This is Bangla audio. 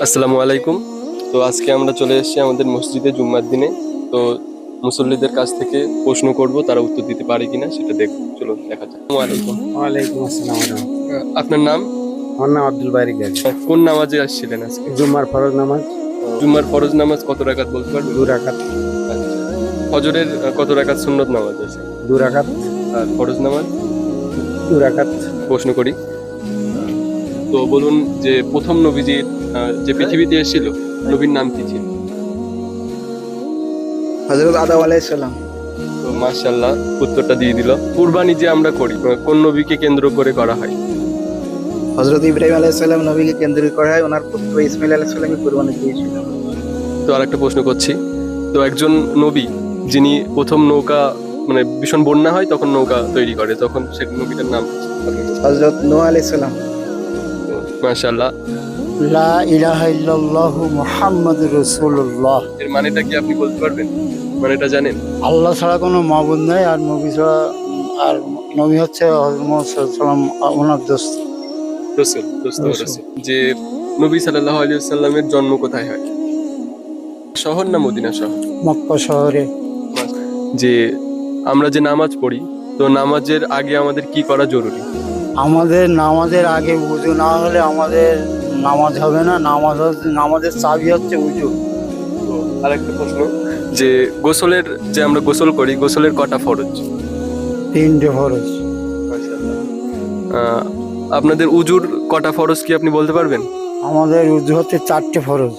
আসসালামু আলাইকুম। তো আজকে আমরা চলে এসেছি আমাদের মসজিদে জুম্মার দিনে। তো মুসল্লিদের কাছ থেকে প্রশ্ন করব, তারা উত্তর দিতে পারে কিনা সেটা দেখব। চলো দেখা যাক। আসসালামু আলাইকুম। ওয়ালাইকুম আসসালাম। আপনার নাম? আমার নাম আব্দুল বারি গাজী। কোন নামাজে আসছিলেন আজকে? জুম্মার ফরজ নামাজ। জুম্মার ফরজ নামাজ কত রাকাত বলতে পারবেন? 2 রাকাত। আচ্ছা। ফজরের কত রাকাত সুন্নত নামাজ আছে? 2 রাকাত। আর ফরজ নামাজ? 2 রাকাত। প্রশ্ন করি, তো বলুন যে প্রথম নবীজির যে পৃথিবীতে এসেছিল, নবীর নাম কি ছিল? হযরত আদম আলাইহিস সালাম। তো মাশাআল্লাহ, উত্তরটা দিয়ে দিল। কুরবানি যে আমরা করি, কোন নবীকে কেন্দ্র করে করা হয়? হযরত ইব্রাহিম আলাইহিস সালাম নবীকে কেন্দ্র করে হয়, ওনার পুত্র ইসমাঈল আলাইহিস সালামকে কুরবানি দিয়েছিলেন। তো আরেকটা প্রশ্ন করছি, তো একজন নবী যিনি প্রথম নৌকা, মানে ভীষণ বন্যা হয় তখন নৌকা তৈরি করে, তখন সে নবীটার নাম কি? হযরত নূহ আলাইহিস সালাম। মাশাআল্লাহ। লা ইলাহা ইল্লাল্লাহু মুহাম্মাদুর রাসূলুল্লাহ। এর মানেটা কি আপনি বলতে পারবেন? মানেটা জানেন? আল্লাহ ছাড়া কোনো মাবুদ নাই, আর নবী ছাড়া আর নবী হচ্ছে হযরত মুহাম্মদ সাল্লাল্লাহু আলাইহি ওয়াসাল্লাম ওনার দোস্ত। রাসূল, রাসূল। যে নবী সাল্লাল্লাহু আলাইহি ওয়াসাল্লামের জন্ম কোথায় হয়? শহর না মদিনা শহর? মক্কা শহরে। যে আমরা যে নামাজ পড়ি, তো নামাজের আগে আমাদের কি করা জরুরি? আমাদের নামাজের আগে ওযু না হলে আমাদের নামাজ হবে না। নামাজের চাবি হচ্ছে ওযু। তো আরেকটা প্রশ্ন, যে গোসলের, যে আমরা গোসল করি, গোসলের কটা ফরজ? 3টে ফরজ। আপনাদের উজুর কটা ফরজ কি আপনি বলতে পারবেন? আমাদের ওযু হচ্ছে 4টে ফরজ।